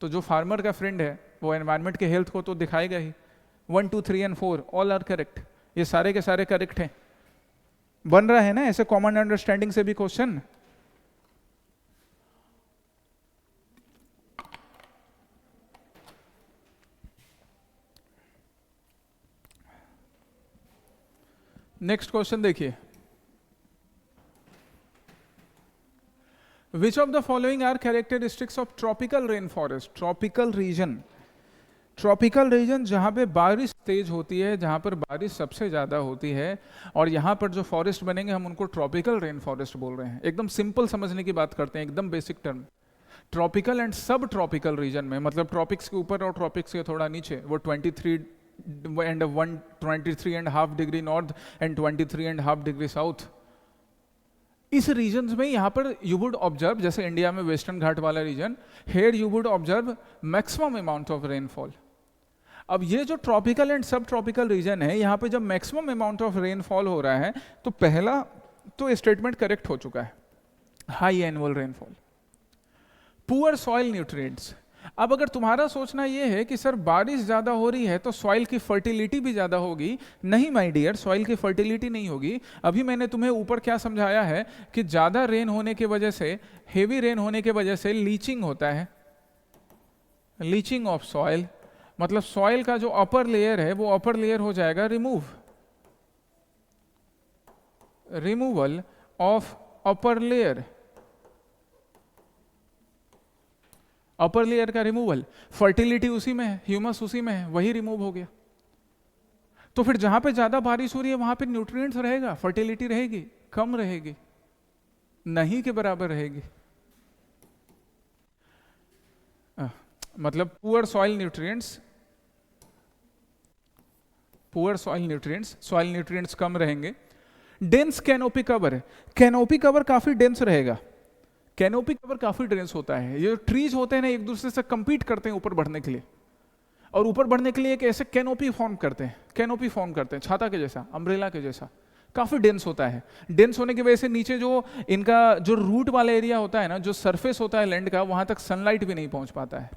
तो जो फार्मर का फ्रेंड है वो एनवायरनमेंट के हेल्थ को तो दिखाएगा ही। 1 2 3 एंड 4 ऑल आर करेक्ट। ये सारे के सारे करेक्ट हैं। बन रहा है ना ऐसे कॉमन अंडरस्टैंडिंग से भी क्वेश्चन। नेक्स्ट क्वेश्चन देखिए, which of the following are characteristics of tropical rain forest? Tropical region, tropical region जहाँ पे बारिश तेज होती है, जहाँ पर बारिश सबसे ज़्यादा होती है, और यहाँ पर जो फॉरेस्ट बनेंगे हम उनको ट्रॉपिकल रेन फॉरेस्ट बोल रहे हैं। एकदम सिंपल समझने की बात करते हैं, एकदम basic term. Tropical and subtropical reason में, मतलब ट्रॉपिक्स के ऊपर और ट्रॉपिक्स के थोड़ा नीचे, वो 23.5 degree north and 23.5 degree south, इस रीजन में यहाँ पर यू वुड ऑब्जर्व, जैसे इंडिया में वेस्टर्न घाट वाला region, here you would observe maximum amount of rainfall. अब ये जो tropical and subtropical region है, यहाँ पे जब मैक्सिमम अमाउंट ऑफ रेनफॉल हो रहा है, तो पहला तो स्टेटमेंट करेक्ट हो चुका है, high annual rainfall. Poor soil nutrients. अब अगर तुम्हारा सोचना ये है कि सर बारिश ज़्यादा हो रही है तो सॉइल की फर्टिलिटी भी ज़्यादा होगी, नहीं माय डियर, सॉइल की फर्टिलिटी नहीं होगी। अभी मैंने तुम्हें ऊपर क्या समझाया है कि ज़्यादा रेन होने की वजह से, हेवी रेन होने की वजह से लीचिंग होता है, लीचिंग ऑफ सॉइल। मतलब सॉइल का जो अपर लेयर है वो अपर लेयर हो जाएगा removal of upper layer, upper layer का रिमूवल। फर्टिलिटी उसी में है, ह्यूमस उसी में है, वही रिमूव हो गया। तो फिर जहां पे ज्यादा बारिश हो रही है वहां पे न्यूट्रिएंट्स रहेगा, फर्टिलिटी रहेगी, कम रहेगी, नहीं के बराबर रहेगी। मतलब poor soil nutrients, poor soil nutrients, soil nutrients कम रहेंगे। Dense canopy cover, canopy cover काफी डेंस रहेगा। कैनोपी कवर काफी डेंस होता है। ये जो ट्रीज होते हैं ना, एक दूसरे से कंपीट करते हैं ऊपर बढ़ने के लिए, और ऊपर बढ़ने के लिए एक ऐसे कैनोपी फॉर्म करते हैं, कैनोपी फॉर्म करते हैं, छाता के जैसा, अम्ब्रेला के जैसा, काफी डेंस होता है। डेंस होने की वजह से नीचे जो इनका जो रूट वाला एरिया होता है ना, जो सरफेस होता है लैंड का, वहां तक सनलाइट भी नहीं पहुंच पाता है।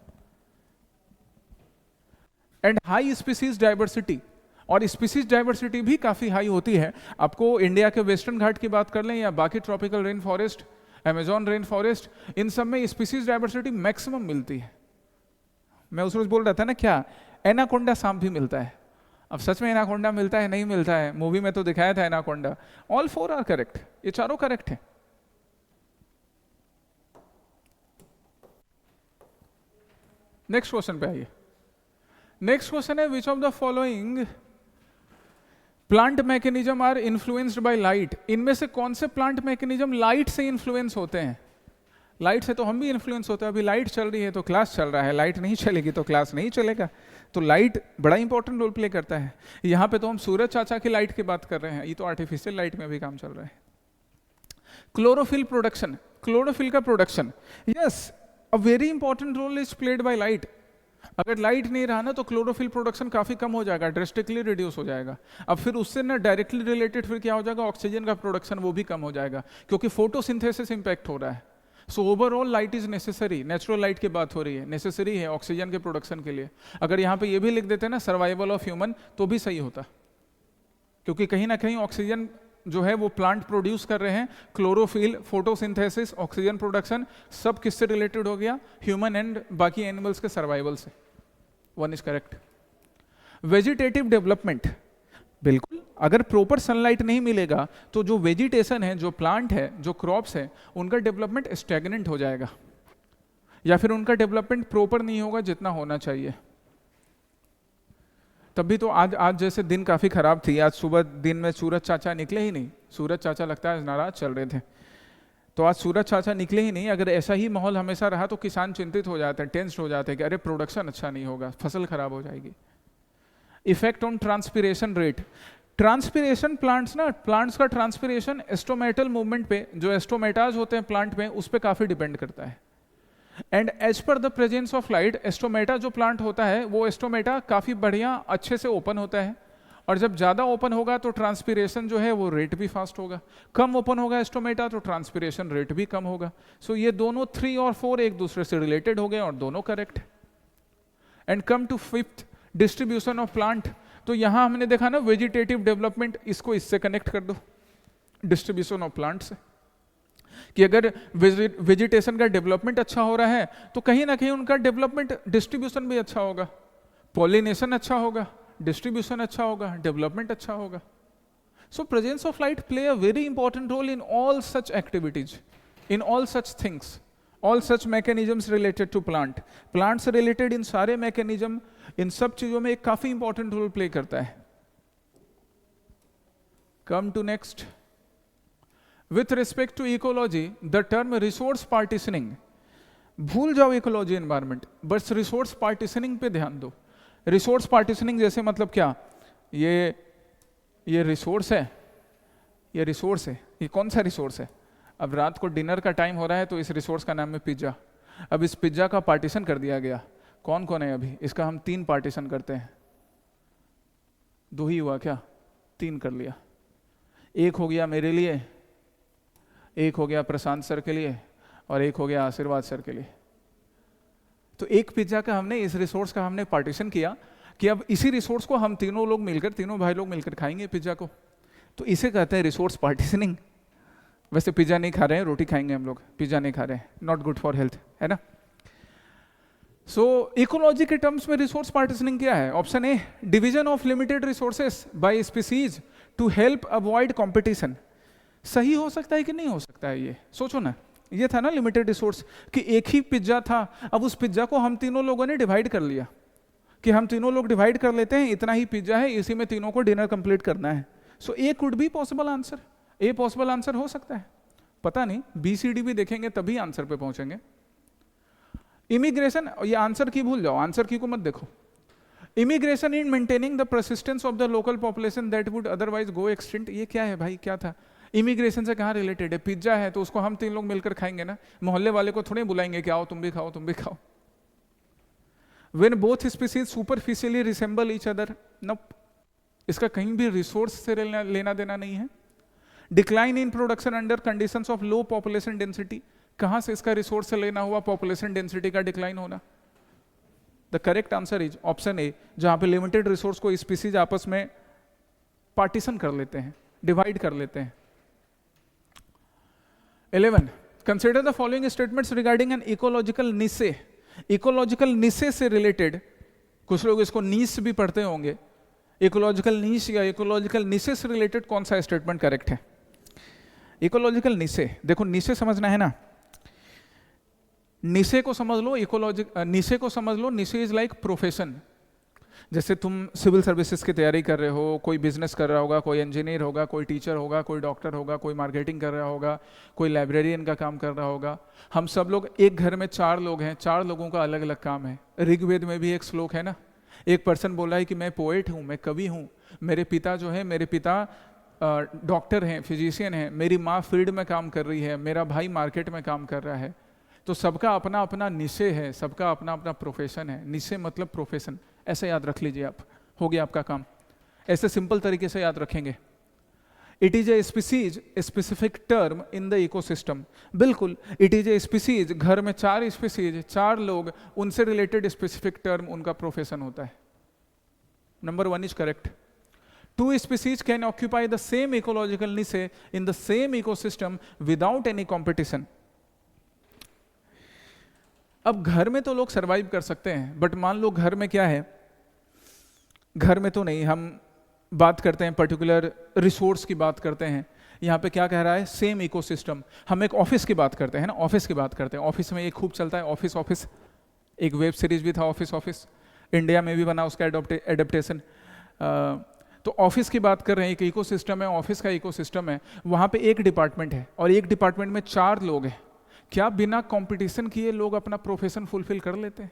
एंड हाई स्पीसीज डाइवर्सिटी, और स्पीसीज डाइवर्सिटी भी काफी हाई होती है। आपको इंडिया के वेस्टर्न घाट की बात कर लें या बाकी tropical rain forest, Amazon rain forest, इन सब में स्पीसीज डाइवर्सिटी मैक्सिमम मिलती है। मैं उस रोज बोल रहा था ना, क्या एनाकोंडा सांप भी मिलता है। अब सच में एनाकोंडा मिलता है, नहीं मिलता है? मूवी में तो दिखाया था एनाकोंडा। ऑल 4 आर करेक्ट, ये चारों करेक्ट है। नेक्स्ट क्वेश्चन पे आइए। नेक्स्ट क्वेश्चन है, which of the following plant mechanism are influenced by light? इनमें से कौन से प्लांट मैकेनिज्म लाइट से इन्फ्लुएंस होते हैं? लाइट से तो हम भी इन्फ्लुएंस होते हैं। अभी लाइट चल रही है तो क्लास चल रहा है, लाइट नहीं चलेगी तो क्लास नहीं चलेगा। तो लाइट बड़ा इंपॉर्टेंट रोल प्ले करता है। यहाँ पे तो हम सूरज चाचा की लाइट की बात कर रहे हैं, ये तो आर्टिफिशियल लाइट में भी काम चल रहा है। क्लोरोफिल प्रोडक्शन, क्लोरोफिल का production, yes, a very important role is played by light. अगर लाइट नहीं रहा ना तो क्लोरोफिल प्रोडक्शन काफी कम हो जाएगा, ड्रेस्टिकली रिड्यूस हो जाएगा। अब फिर उससे ना डायरेक्टली रिलेटेड फिर क्या हो जाएगा, ऑक्सीजन का प्रोडक्शन वो भी कम हो जाएगा, क्योंकि फोटोसिंथेसिस इंपैक्ट हो रहा है। So overall light is necessary, natural light की बात हो रही है, नेसेसरी है ऑक्सीजन के प्रोडक्शन के लिए। अगर यहाँ पे ये भी लिख देते ना सर्वाइवल ऑफ ह्यूमन, तो भी सही होता, क्योंकि कहीं ना कहीं ऑक्सीजन जो है वो प्लांट प्रोड्यूस कर रहे हैं। क्लोरोफिल, फोटोसिंथेसिस, ऑक्सीजन प्रोडक्शन, सब किससे रिलेटेड हो गया? ह्यूमन एंड बाकी एनिमल्स के सर्वाइवल से। 1 इज करेक्ट। वेजिटेटिव डेवलपमेंट, बिल्कुल अगर प्रॉपर सनलाइट नहीं मिलेगा तो जो वेजिटेशन है, जो प्लांट है, जो क्रॉप्स है, उनका डेवलपमेंट स्टैग्नेंट हो जाएगा या फिर उनका डेवलपमेंट प्रॉपर नहीं होगा जितना होना चाहिए। तभी तो आज जैसे दिन काफ़ी ख़राब थी, आज सुबह दिन में सूरज चाचा निकले ही नहीं। सूरज चाचा लगता है नाराज चल रहे थे, तो आज सूरज चाचा निकले ही नहीं। अगर ऐसा ही माहौल हमेशा रहा तो किसान चिंतित हो जाते हैं, टेंस्ड हो जाते हैं कि अरे प्रोडक्शन अच्छा नहीं होगा, फसल खराब हो जाएगी। Effect on transpiration rate, transpiration plants का ट्रांसपिरेशन एस्टोमेटल मूवमेंट पे, जो एस्टोमेटाज होते हैं प्लांट में, उस पर काफ़ी डिपेंड करता है। And as per the presence of light, stomata जो प्लांट होता है वो एस्टोमेटा काफ़ी बढ़िया अच्छे से ओपन होता है, और जब ज़्यादा ओपन होगा तो ट्रांसपिरेशन जो है वो रेट भी फास्ट होगा। कम ओपन होगा एस्टोमेटा तो ट्रांसपिरेशन रेट भी कम होगा। सो ये दोनों 3 और 4 एक दूसरे से रिलेटेड हो गए और दोनों correct. And come to 5th, distribution of plant. तो यहाँ हमने देखा ना वेजिटेटिव डेवलपमेंट, इसको इससे कनेक्ट कर दो डिस्ट्रीब्यूशन ऑफ प्लांट से, कि अगर वेजिटेशन का डेवलपमेंट अच्छा हो रहा है तो कहीं ना कहीं उनका डेवलपमेंट डिस्ट्रीब्यूशन भी अच्छा होगा, पॉलिनेशन अच्छा होगा, डिस्ट्रीब्यूशन अच्छा होगा, डेवलपमेंट अच्छा होगा। So presence of light play a very important role in all such activities, in all such things, all such mechanisms related to plant. Plant से रिलेटेड इन सारे मैकेनिज्म, इन सब चीजों में एक काफी इंपॉर्टेंट रोल प्ले करता है। Come to next, with respect to ecology the term resource partitioning, भूल जाओ इकोलॉजी एनवायरमेंट, बस रिसोर्स पार्टीशनिंग पे ध्यान दो। रिसोर्स पार्टीशनिंग जैसे मतलब क्या, ये रिसोर्स है, ये रिसोर्स है, ये कौन सा रिसोर्स है? अब रात को डिनर का टाइम हो रहा है तो इस रिसोर्स का नाम है पिज्जा। अब इस पिज्जा का पार्टीशन कर दिया गया, कौन कौन है अभी? इसका हम 3 पार्टीशन करते हैं, 2 ही हुआ क्या? 3 कर लिया। एक हो गया मेरे लिए, एक हो गया प्रशांत सर के लिए, और एक हो गया आशीर्वाद सर के लिए। तो एक पिज्जा का हमने, इस रिसोर्स का हमने पार्टीशन किया कि अब इसी रिसोर्स को हम तीनों लोग मिलकर, तीनों भाई लोग मिलकर खाएंगे पिज्जा को। तो इसे कहते हैं रिसोर्स पार्टीशनिंग। वैसे पिज्जा नहीं खा रहे हैं, रोटी खाएंगे हम लोग, पिज्जा नहीं खा रहे हैं, नॉट गुड फॉर हेल्थ, है ना। सो इकोलॉजी के टर्म्स में रिसोर्स पार्टीशनिंग क्या है? Option A, division of limited resources by species to help avoid competition. सही हो सकता है कि नहीं हो सकता है? ये सोचो ना, ये था ना लिमिटेड रिसोर्स, कि एक ही पिज्जा था, अब उस पिज्जा को हम तीनों लोगों ने डिवाइड कर लिया, कि हम तीनों लोग डिवाइड कर लेते हैं, इतना ही पिज्जा है, इसी में तीनों को डिनर कंप्लीट करना है। So a could be possible answer, a possible answer हो सकता है, पता नहीं, BCD भी देखेंगे तभी आंसर पे पहुंचेंगे। इमिग्रेशन, ये आंसर की भूल जाओ, आंसर की को मत देखो। Immigration in maintaining the persistence of the local population that would otherwise go extinct, ये क्या है भाई, क्या था? इमिग्रेशन से कहाँ रिलेटेड है? पिज्जा है तो उसको हम 3 लोग मिलकर खाएंगे ना, मोहल्ले वाले को थोड़े बुलाएंगे कि आओ तुम भी खाओ, तुम भी खाओ। When both species superficially resemble each other, nope, इसका कहीं भी रिसोर्स से लेना देना नहीं है। Decline in production under conditions of low population density, कहां से इसका रिसोर्स से लेना हुआ पॉपुलेशन डेंसिटी का डिक्लाइन होना? The correct answer is option A, जहां पे लिमिटेड रिसोर्स को स्पीसीज आपस में पार्टीशन कर लेते हैं, डिवाइड कर लेते हैं। 11, consider the following statements regarding an ecological niche. Ecological niche से रिलेटेड, कुछ लोग इसको नीस भी पढ़ते होंगे, इकोलॉजिकल नीस या इकोलॉजिकल निसे से रिलेटेड कौन सा स्टेटमेंट करेक्ट है? इकोलॉजिकल निसे, देखो निसे समझना है ना, निसे को समझ लो, निसे को समझ लो, निसे इज लाइक प्रोफेशन। जैसे तुम सिविल सर्विसेज की तैयारी कर रहे हो, कोई बिजनेस कर रहा होगा, कोई इंजीनियर होगा, कोई टीचर होगा, कोई डॉक्टर होगा, कोई मार्केटिंग कर रहा होगा, कोई लाइब्रेरियन का काम कर रहा होगा। हम सब लोग एक घर में 4 लोग हैं, 4 लोगों का अलग अलग काम है। ऋग्वेद में भी एक श्लोक है ना, एक पर्सन बोला है कि मैं पोएट हूँ, मैं कवि हूँ, मेरे पिता जो है, मेरे पिता डॉक्टर हैं, फिजिशियन हैं, मेरी माँ फील्ड में काम कर रही है, मेरा भाई मार्केट में काम कर रहा है। तो सबका अपना अपना निशे है, सबका अपना अपना प्रोफेशन है। निशे मतलब प्रोफेशन, ऐसे याद रख लीजिए आप, हो गया आपका काम। ऐसे सिंपल तरीके से याद रखेंगे। It is a species, a specific term in the ecosystem. बिल्कुल, इट इज ए स्पीसीज, घर में 4 स्पीसीज, 4 लोग, उनसे रिलेटेड स्पेसिफिक टर्म उनका प्रोफेशन होता है। Number 1 is correct. 2 species can occupy the same ecological niche in the same ecosystem without any competition. अब घर में तो लोग सरवाइव कर सकते हैं, बट मान लो घर में क्या है, घर में तो नहीं, हम बात करते हैं पर्टिकुलर रिसोर्स की बात करते हैं। यहाँ पे क्या कह रहा है, सेम इकोसिस्टम। हम एक ऑफिस की बात करते हैं ना, ऑफिस की बात करते हैं, ऑफिस में एक खूब चलता है ऑफिस ऑफिस, एक वेब सीरीज भी था ऑफिस ऑफिस, इंडिया में भी बना उसका एडेप्टेशन। तो ऑफिस की बात कर रहे हैं, एक इकोसिस्टम है, ऑफिस का इकोसिस्टम है, वहाँ पे एक डिपार्टमेंट है और एक डिपार्टमेंट में 4 लोग हैं। क्या बिना कंपटीशन किए लोग अपना प्रोफेशन फुलफिल कर लेते हैं?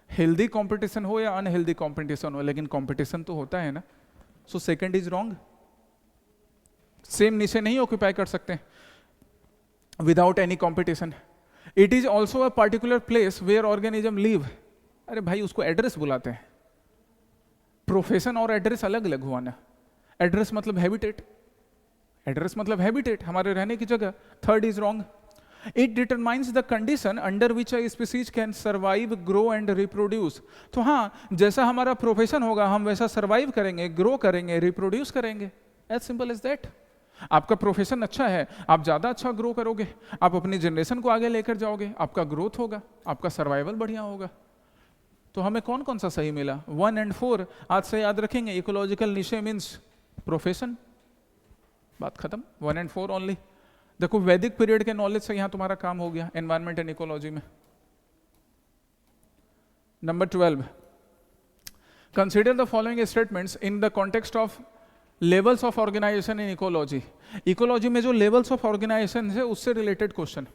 हेल्दी कंपटीशन हो या अनहेल्दी कंपटीशन हो, लेकिन कंपटीशन तो होता है ना। So second is wrong. Same नीचे नहीं ऑक्यूपाई कर सकते without any competition. It is also a particular place where organism live. अरे भाई, उसको एड्रेस बुलाते हैं। प्रोफेशन और एड्रेस अलग अलग हुआ ना। एड्रेस मतलब हैबिटेट, एड्रेस मतलब हैबिटेट, हमारे रहने की जगह। Third is wrong. It determines the condition under which a species can survive, grow and reproduce. तो हाँ, जैसा हमारा प्रोफेशन होगा हम वैसा सर्वाइव करेंगे, ग्रो करेंगे, रिप्रोड्यूस करेंगे। As simple as that. आपका प्रोफेशन अच्छा है, आप ज़्यादा अच्छा ग्रो करोगे, आप अपनी जनरेशन को आगे लेकर जाओगे, आपका ग्रोथ होगा, आपका सर्वाइवल बढ़िया होगा। तो हमें कौन कौन सा सही मिला? 1 और 4 आज से याद रखेंगे। इकोलॉजिकल निशे मीन्स प्रोफेशन, बात खत्म। 1 और 4 ओनली। देखो, वैदिक पीरियड के नॉलेज से यहां तुम्हारा काम हो गया एनवायरमेंट एंड इकोलॉजी में। Number 12, consider the following statements in the context of levels of organisation in ecology. Ecology में जो लेवल्स ऑफ ऑर्गेनाइजेशन है उससे रिलेटेड क्वेश्चन।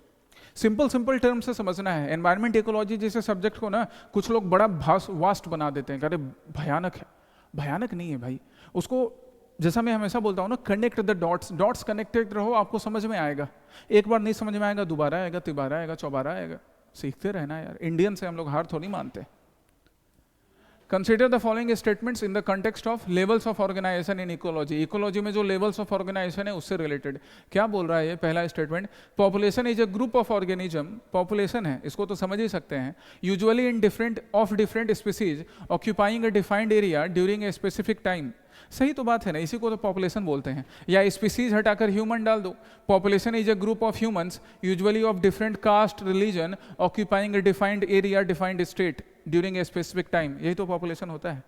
सिंपल टर्म से समझना है। एनवायरमेंट इकोलॉजी जैसे सब्जेक्ट को ना कुछ लोग बड़ा वास्ट बना देते हैं, अरे भयानक है। भयानक नहीं है भाई, उसको जैसा मैं हमेशा बोलता हूँ ना, connect the dots. Dots connected रहो, आपको समझ में आएगा। एक बार नहीं समझ में आएगा, दोबारा आएगा, तिबारा आएगा, चौबारा आएगा। सीखते रहना यार, इंडियन से हम लोग हार थोड़ी मानते। Consider the following statements in the context of levels of organisation in ecology. Ecology में जो लेवल्स ऑफ ऑर्गेनाइजेशन है उससे रिलेटेड क्या बोल रहा है ये पहला statement? Population is a group of organism. Population है, इसको तो समझ ही सकते हैं। Usually in different species occupying a defined area during a specific time. सही तो बात है ना, इसी को तो पॉपुलेशन बोलते हैं। या स्पीसीज हटाकर ह्यूमन डाल दो। Population is a group of humans usually of different caste, religion, occupying a defined area, defined state during a specific time. यही तो पॉपुलेशन होता है,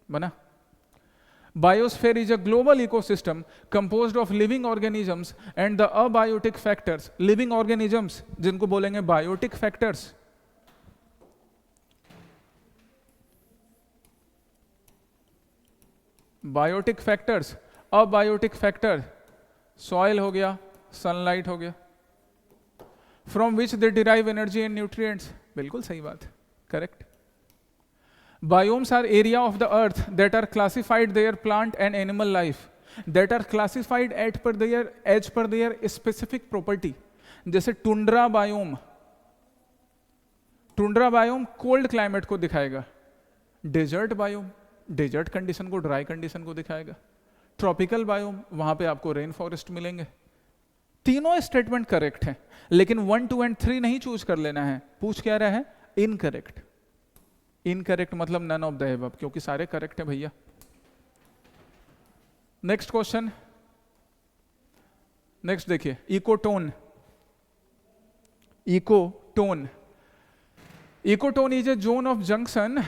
बना। Biosphere is a global ecosystem composed of living organisms and the abiotic factors. Living organisms जिनको बोलेंगे biotic factors. Biotic factors, abiotic factor, soil हो गया, sunlight हो गया, from which they derive energy and nutrients. बिल्कुल सही बात, correct. Biomes are area of the earth that are classified their plant and animal life, that are classified as per their specific property. जैसे tundra biome, tundra biome cold climate को दिखाएगा। Desert biome desert condition को, dry condition को दिखाएगा। Tropical biome, वहां पे आपको rain forest मिलेंगे। तीनों स्टेटमेंट करेक्ट है, लेकिन 1, 2 और 3 नहीं चूज कर लेना है। पूछ क्या रहा है? इनकरेक्ट। इनकरेक्ट मतलब नन ऑफ द एबव, क्योंकि सारे करेक्ट है भैया। नेक्स्ट क्वेश्चन, नेक्स्ट देखिए, ecotone. Ecotone, ecotone is a zone of junction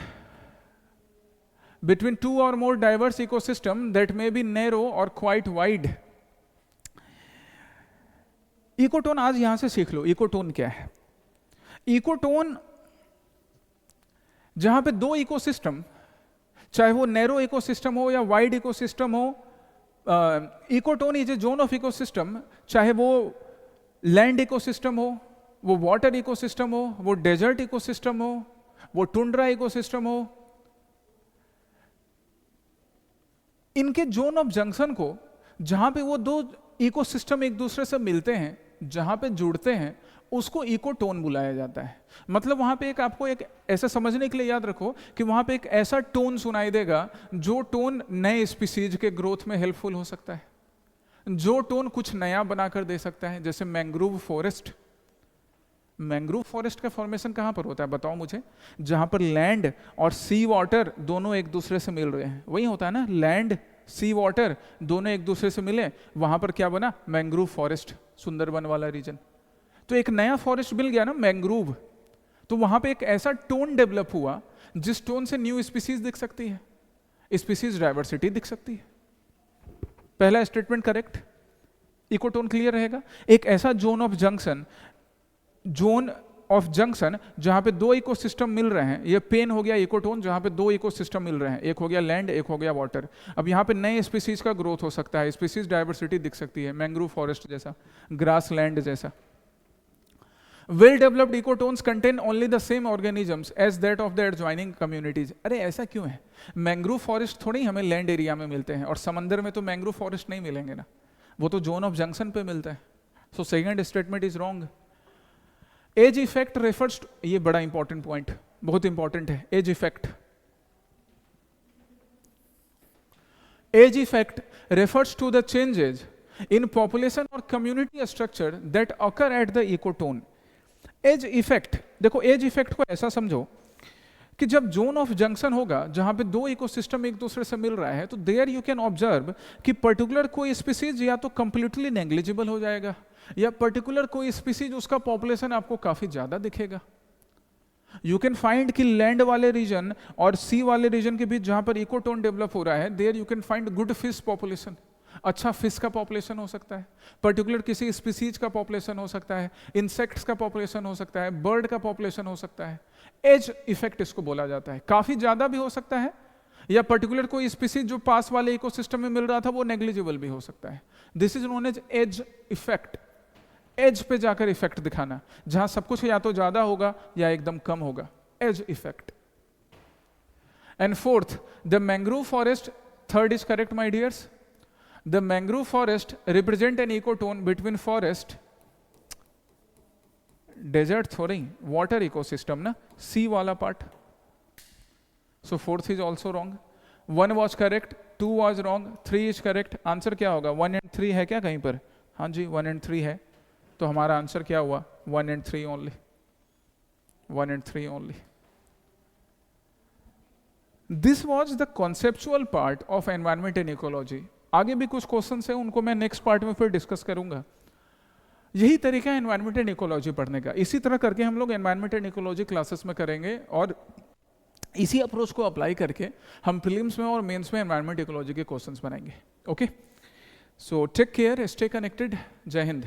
between two or more diverse ecosystem that may be narrow or quite wide. Ecotone आज यहां से सीख लो, इकोटोन क्या है। इकोटोन जहां पे 2 इकोसिस्टम, चाहे वो नैरो इकोसिस्टम हो या वाइड इकोसिस्टम हो, ecotone is a zone of ecosystem, चाहे वो लैंड इकोसिस्टम हो, वो वाटर इकोसिस्टम हो, वो डेजर्ट इकोसिस्टम हो, वो टुंड्रा इकोसिस्टम हो। इनके जोन ऑफ जंक्शन को, जहां पे वो 2 इकोसिस्टम एक दूसरे से मिलते हैं, जहां पे जुड़ते हैं, उसको इकोटोन बुलाया जाता है। मतलब वहां पे आपको एक ऐसा समझने के लिए याद रखो कि वहां पे एक ऐसा टोन सुनाई देगा जो टोन नए स्पीसीज के ग्रोथ में हेल्पफुल हो सकता है, जो टोन कुछ नया बनाकर दे सकता है। जैसे मैंग्रोव फॉरेस्ट। मैंग्रोव फॉरेस्ट का फॉर्मेशन कहां पर होता है बताओ मुझे? जहां पर लैंड और सी वाटर दोनों एक दूसरे से मिल रहे हैं, वही होता है ना। लैंड, सी वाटर दोनों एक दूसरे से मिले, वहां पर क्या बना? मैंग्रोव फॉरेस्ट, सुंदरबन वाला रीजन। तो एक नया फॉरेस्ट मिल गया ना, मैंग्रोव। तो वहां पे एक ऐसा टोन डेवलप हुआ जिस टोन से न्यू स्पीसीज दिख सकती है। स्पीसीज डाइवर्सिटी दिख सकती है। पहला स्टेटमेंट करेक्ट, इकोटोन क्लियर रहेगा। एक ऐसा जोन ऑफ जंक्शन जहां पे दो इकोसिस्टम मिल रहे हैं, ये पेन हो गया इकोटोन जहां पे दो इकोसिस्टम मिल रहे हैं, एक हो गया लैंड एक हो गया वाटर। अब यहाँ पे नए स्पीसीज का ग्रोथ हो सकता है, स्पीसीज डाइवर्सिटी दिख सकती है, मैंग्रोव फॉरेस्ट जैसा, ग्रास लैंड जैसा। Well developed ecotones contain only the same organisms as that of the adjoining communities. अरे ऐसा क्यों है? मैंग्रोव फॉरेस्ट थोड़ी हमें लैंड एरिया में मिलते हैं, और समंदर में तो मैंग्रोव फॉरेस्ट नहीं मिलेंगे ना, वो तो जोन ऑफ जंक्शन पे मिलता है। So second statement is wrong. Edge effect refers to, ये बड़ा इंपॉर्टेंट पॉइंट, बहुत इंपॉर्टेंट है। Edge effect refers to the changes in population or community structure that occur at the ecotone. Edge effect, देखो edge effect को ऐसा समझो कि जब जोन ऑफ जंक्शन होगा जहां पे दो इकोसिस्टम एक दूसरे से मिल रहा है, तो देयर यू कैन ऑब्जर्व कि पर्टिकुलर कोई स्पीसीज या तो कंप्लीटली नेग्लिजिबल हो जाएगा, या पर्टिकुलर कोई स्पीसीज उसका पॉपुलेशन आपको काफी ज्यादा दिखेगा। यू कैन फाइंड कि लैंड वाले रीजन और सी वाले रीजन के बीच जहां पर इकोटोन डेवलप हो रहा है, there you can find good fish population, अच्छा फिश का पॉपुलेशन हो सकता है, पर्टिकुलर किसी स्पीसीज का पॉपुलेशन हो सकता है, इंसेक्ट्स का पॉपुलेशन हो सकता है, बर्ड का पॉपुलेशन हो सकता है। एज इफेक्ट इसको बोला जाता है। काफी ज्यादा भी हो सकता है, या पर्टिकुलर कोई स्पीसीज जो पास वाले इकोसिस्टम में मिल रहा था वो नेग्लिजिबल भी हो सकता है। This is known as edge effect. Edge पे जाकर इफेक्ट दिखाना, जहां सब कुछ या तो ज्यादा होगा या एकदम कम होगा, edge effect. And fourth, the mangrove forest, third is correct my dears. The mangrove forest represent an ecotone between forest, desert थोड़ी, water ecosystem ना, sea वाला part. So fourth is also wrong. 1 was correct, 2 was wrong, 3 is correct. Answer क्या होगा? 1 and 3 है क्या कहीं पर? हाँ जी 1 and 3 है, तो हमारा आंसर क्या हुआ? 1 and 3 only. 1 and 3 only. This was the conceptual part of environment and ecology. आगे भी कुछ क्वेश्चंस हैं, उनको मैं नेक्स्ट पार्ट में फिर डिस्कस करूंगा। यही तरीका है एनवायरमेंट एंड इकोलॉजी पढ़ने का। इसी तरह करके हम लोग एनवायरमेंट एंड इकोलॉजी क्लासेस में करेंगे, और इसी अप्रोच को अप्लाई करके हम प्रीलिम्स में और मेंस में एनवायरमेंट इकोलॉजी के क्वेश्चंस बनाएंगे। Okay, so take care, stay connected, जय हिंद।